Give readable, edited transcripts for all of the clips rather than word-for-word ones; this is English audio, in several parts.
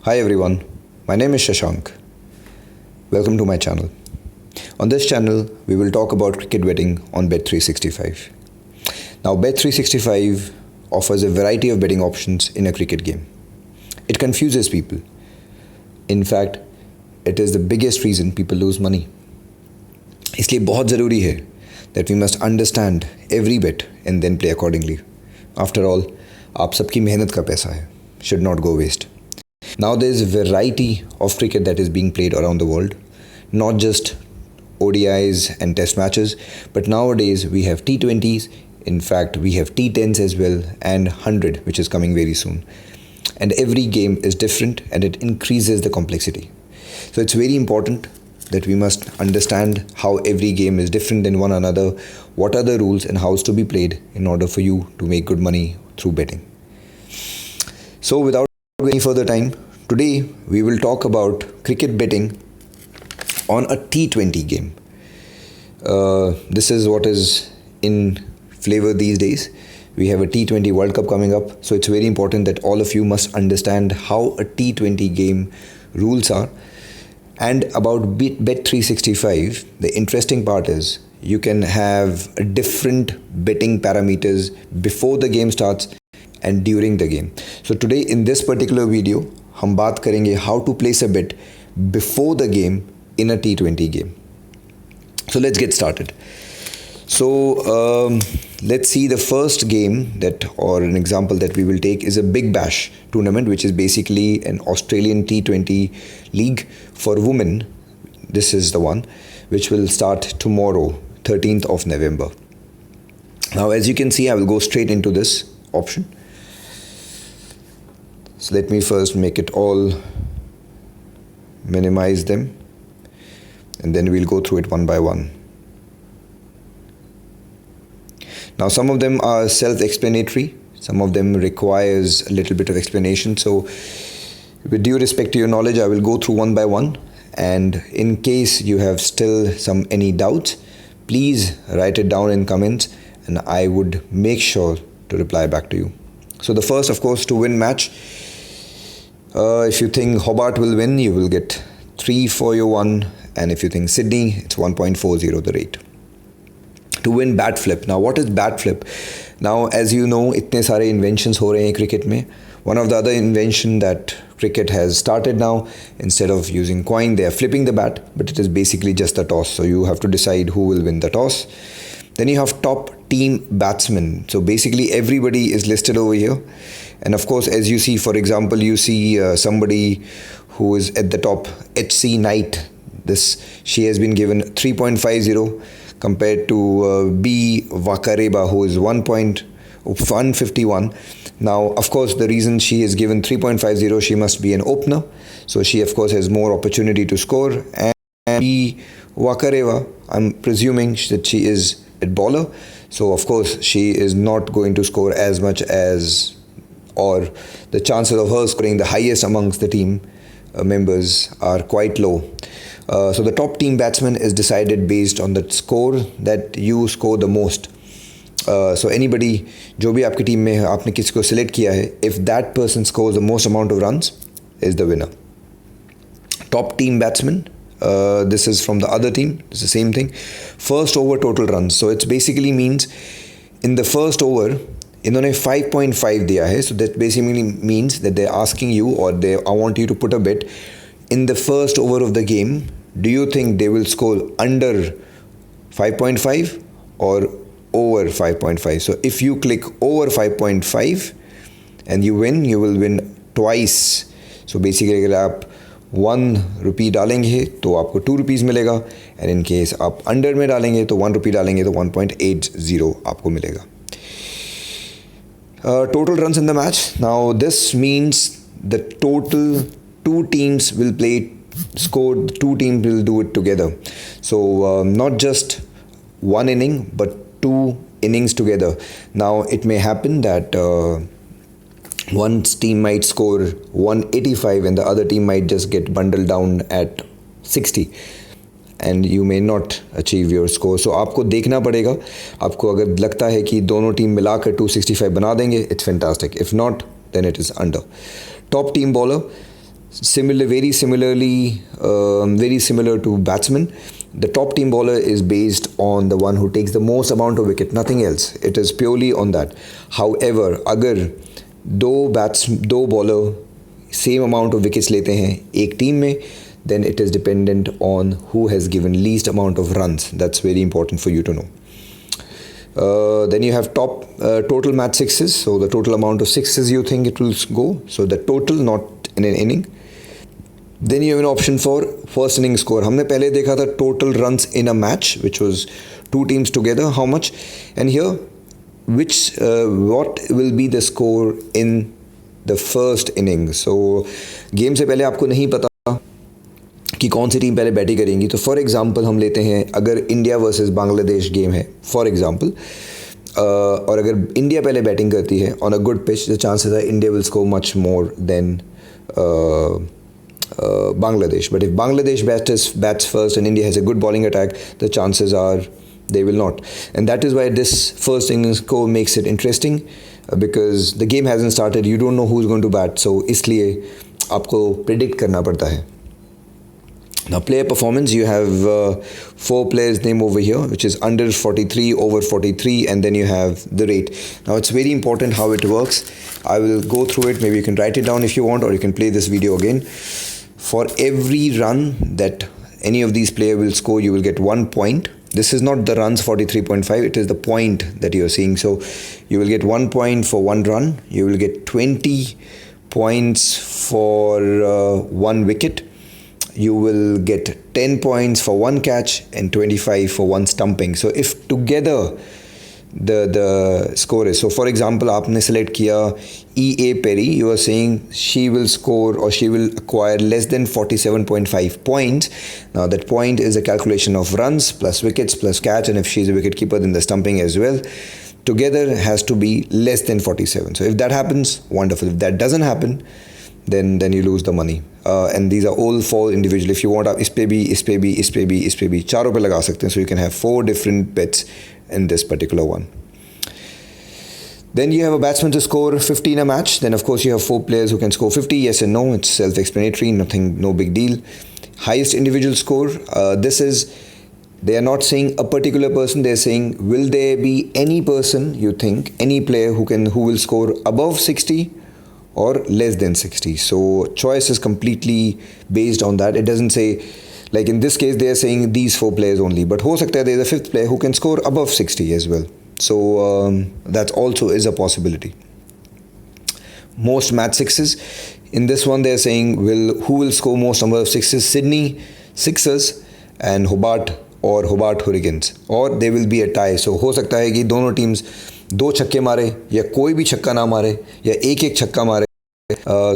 Hi everyone, my name is Shashank. Welcome to my channel. On this channel, we will talk about cricket betting on Bet365. Now, Bet365 offers a variety of betting options in a cricket game. It confuses people. In fact, it is the biggest reason people lose money. इसलिए बहुत ज़रूरी है that we must understand every bet and then play accordingly. After all, आप सबकी मेहनत का पैसा है. Should not go waste. Now there is a variety of cricket that is being played around the world, not just ODIs and test matches, but nowadays we have T20s, in fact we have T10s as well, and 100, which is coming very soon. And every game is different and it increases the complexity. So it's very important that we must understand how every game is different than one another, what are the rules and how it's to be played in order for you to make good money through betting. So without any further time, today we will talk about cricket betting on a T20 game. This is what is in flavor these days. We have a T20 World Cup coming up, so it's very important that all of you must understand how a T20 game rules are. And about Bet365, the interesting part is you can have different betting parameters before the game starts and during the game. So today in this particular video, हम बात करेंगे how to place a bet before the game in a T20 game. So let's get started. So let's see, the first game that, or an example that we will take, is a Big Bash tournament, which is basically an Australian T20 league for women. This is the one which will start tomorrow, 13th of November. Now, as you can see, I will go straight into this option. So let me first make it all, minimize them, and then we'll go through it one by one. Now, some of them are self-explanatory, some of them requires a little bit of explanation. So with due respect to your knowledge, I will go through one by one, and in case you have still any doubts, please write it down in comments and I would make sure to reply back to you. So the first, of course, to win match. If you think Hobart will win, you will get 3 for your 1, and if you think Sydney, it's 1.40 the rate. To win bat flip. Now, what is bat flip? Now, as you know, इतने सारे inventions हो रहे हैं cricket में. One of the other invention that cricket has started now, instead of using coin, they are flipping the bat, but it is basically just a toss. So you have to decide who will win the toss. Then you have top team batsman. So basically everybody is listed over here. And of course, as you see, for example, you see somebody who is at the top, HC Knight. She has been given 3.50 compared to B Vakareba, who is 151. Now, of course, the reason she is given 3.50, she must be an opener. So she, of course, has more opportunity to score. And B Vakareva, I'm presuming that she is at bowler. So, of course, she is not going to score as much as, or the chances of her scoring the highest amongst the team members are quite low. So the top team batsman is decided based on the score that you score the most. So anybody, जो भी आपकी team में है, आपने किसी को select किया है, if that person scores the most amount of runs, is the winner. Top team batsman, this is from the other team, it's the same thing. First over total runs. So it basically means in the first over, इन्होंने 5.5 दिया है. So that basically means that they're asking you, or I want you to put a bet in the first over of the game. Do you think they will score under 5.5 or over 5.5? So if you click over 5.5 and you win, you will win twice. So basically अगर आप 1 रुपी डालेंगे तो आपको 2 rupees मिलेगा, and in case आप under में डालेंगे तो 1 रुपी डालेंगे तो 1.80 आपको मिलेगा. Total runs in the match. Now this means the total two teams will score, two teams will do it together. So not just one inning, but 2 innings together. Now it may happen that one team might score 185 and the other team might just get bundled down at 60. And you may not achieve your score. So आपको देखना पड़ेगा. आपको अगर लगता है कि दोनों team मिलाकर 265 बना देंगे, it's fantastic. If not, then it is under. Top team bowler. very similar to batsman. The top team bowler is based on the one who takes the most amount of wicket, nothing else. It is purely on that. However, अगर दो bowler same amount of wickets लेते हैं एक team में, then it is dependent on who has given least amount of runs. That's very important for you to know. Then you have total match sixes. So the total amount of sixes you think it will go. So the total, not in an inning. Then you have an option for first inning score. हमने पहले देखा था total runs in a match, which was two teams together, how much. And here, what will be the score in the first inning. So game से पहले आपको नहीं पता कि कौन सी टीम पहले बैटिंग करेंगी. तो फॉर एग्जांपल हम लेते हैं, अगर इंडिया वर्सेस बांग्लादेश गेम है फॉर एग्जांपल, और अगर इंडिया पहले बैटिंग करती है on a good pitch, the chances R India will score much more than Bangladesh. But if Bangladesh bats first and India has a good bowling attack, the chances are they will not. And that is why this first inning score makes it interesting, because the game hasn't started, you don't know who's going to bat. So इसलिए आपको predict करना पड़ता है. Now player performance, you have 4 players name over here, which is under 43, over 43, and then you have the rate. Now it's very important how it works. I will go through it. Maybe you can write it down if you want, or you can play this video again. For every run that any of these players will score, you will get 1 point. This is not the runs 43.5, it is the point that you are seeing. So you will get 1 point for 1 run. You will get 20 points for 1 wicket. You will get 10 points for 1 catch and 25 for 1 stumping. So if together the score is, so for example आपने select किया E.A. Perry, you are saying she will score or she will acquire less than 47.5 points. Now that point is a calculation of runs plus wickets plus catch, and if she is a wicket keeper then the stumping as well. Together has to be less than 47. So if that happens, wonderful. If that doesn't happen, then you lose the money. And these are all 4 individual. If you want, आप इस पे भी चारों पे लगा सकते हैं. So you can have 4 different bets in this particular one. Then you have a batsman to score 50 in a match. Then of course you have 4 players who can score 50. Yes and no. It's self-explanatory. No big deal. Highest individual score. They are not saying a particular person. They are saying, will there be any person you think, any player who will score above 60 or less than 60. So choice is completely based on that. It doesn't say, like in this case they are saying these 4 players only, but ho sakta hai there is a 5th player who can score above 60 as well. So that also is a possibility. Most match sixes. In this one they are saying who will score most number of sixes, Sydney Sixers and Hobart Hurricanes, or there will be a tie. So हो सकता है कि दोनों teams 2 छक्के मारे या कोई भी छक्का ना मारे या एक छक्का मारे.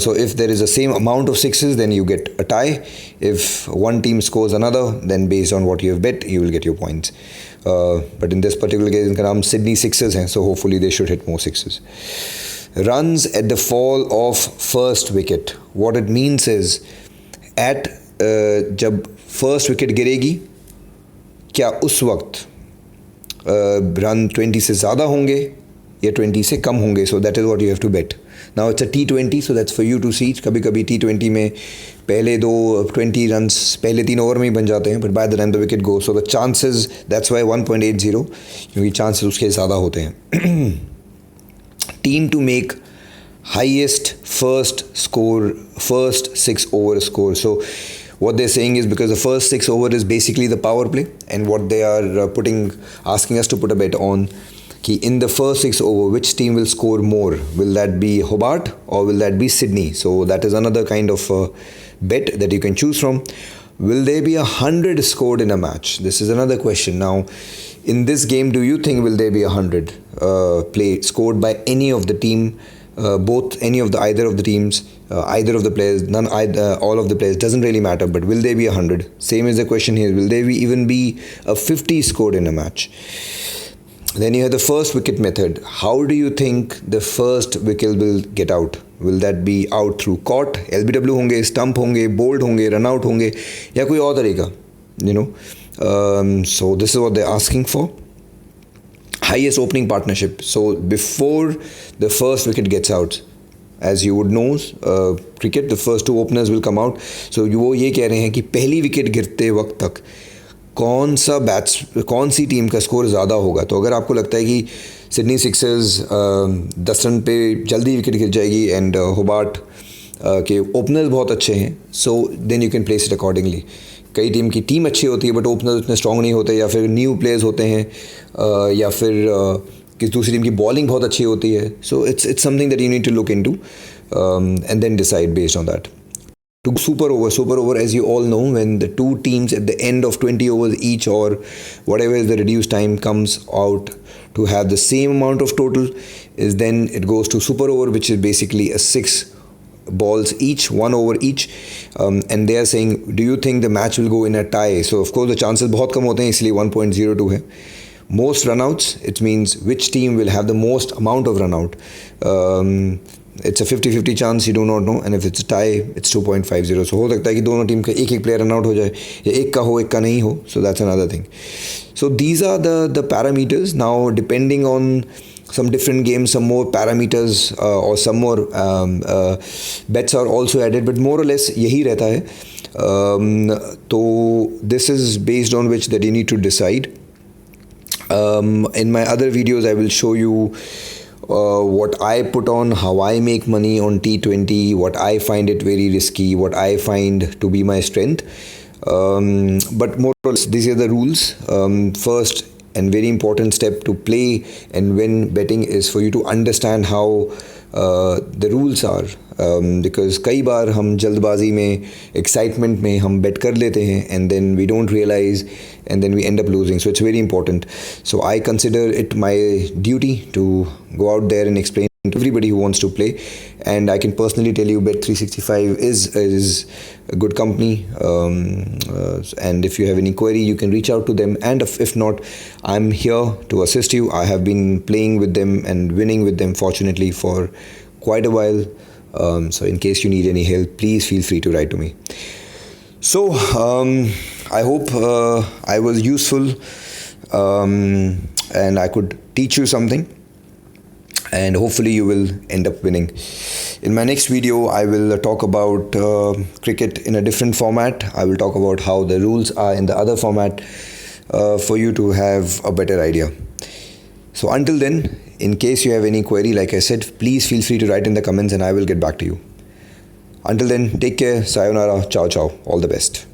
So if there is the same amount of sixes, then you get a tie. If one team scores another, then based on what you have bet, you will get your points. But in this particular case, इनका नाम Sydney Sixers है, so hopefully they should hit more sixes. Runs at the fall of first wicket. What it means is जब first wicket गिरेगी, क्या उस वक्त run 20 से ज़्यादा होंगे या 20 से कम होंगे. So that is what you have to bet. Now it's a T20, so that's for you to see. कभी कभी T20 में पहले 20 runs पहले 3 ओवर में ही बन जाते हैं, but by the time the wicket goes, so the chances, that's why 1.80, क्योंकि chances उसके ज़्यादा होते हैं. Team to make highest first 6 over score. So what they're saying is, because the first 6 over is basically the power play, and what they are asking us to put a bet on, कि in the first 6 over, which team will score more? Will that be Hobart or will that be Sydney? So that is another kind of bet that you can choose from. Will there be 100 scored in a match? This is another question. Now, in this game, do you think will there be 100 scored by any of the team? Either of the teams, either of the players, all of the players, doesn't really matter, but will there be 100? Same is the question here. Will there even be a 50 scored in a match? Then you have the first wicket method. How do you think the first wicket will get out? Will that be out through caught, LBW होंगे, stump होंगे, bowled होंगे, run out होंगे, या कोई और तरीका? So this is what they're asking for. Highest opening partnership. So before the first wicket gets out, as you would know, cricket, the first two openers will come out. So वो ये कह रहे हैं कि पहली विकेट गिरते वक्त तक कौन सी टीम का स्कोर ज़्यादा होगा. तो अगर आपको लगता है कि सिडनी सिक्सर्स 10 रन पे जल्दी विकेट गिर जाएगी एंड होबार्ट के ओपनर्स बहुत अच्छे हैं, so then you can place it accordingly. कई टीम की टीम अच्छी होती है बट ओपनर्स उतने स्ट्रॉन्ग नहीं होते, या फिर न्यू प्लेयर्स होते हैं, या फिर किसी दूसरी टीम की बॉलिंग बहुत अच्छी होती है. So it's something that you need to look into and then decide based on that. To super over, as you all know, when the two teams at the end of 20 overs each or whatever is the reduced time comes out to have the same amount of total, is then it goes to super over, which is basically a 6 balls each, 1 over each, and they are saying, do you think the match will go in a tie? So of course the chances बहुत कम होते हैं, इसलिए 1.02 है. Most runouts, it means which team will have the most amount of runout. It's a 50-50 chance, you do not know, and if it's a tie, it's 2.50. So हो सकता है कि दोनों टीम का एक प्लेयर रन आउट हो जाए, या एक का हो एक का नहीं हो. So that's another thing. So these are the parameters. Now depending on some different games, some more parameters or some more bets are also added, but more or less यही रहता है. So this is based on which that you need to decide. In my other videos I will show you what I put on, how I make money on T20, what I find it very risky, what I find to be my strength. But more or less, these are the rules. First and very important step to play and win betting is for you to understand how the rules are. Because कई बार हम जल्दबाजी में, excitement में हम bet कर लेते हैं and then we don't realize and then we end up losing. So it's very important. So I consider it my duty to go out there and explain to everybody who wants to play. And I can personally tell you Bet365 is a good company. And if you have any query, you can reach out to them. And if not, I'm here to assist you. I have been playing with them and winning with them, fortunately, for quite a while. So in case you need any help, please feel free to write to me. So I hope I was useful and I could teach you something, and hopefully you will end up winning. In my next video I will talk about cricket in a different format. I will talk about how the rules are in the other format for you to have a better idea. So until then, in case you have any query, like I said, please feel free to write in the comments and I will get back to you. Until then, take care, sayonara, ciao ciao, all the best.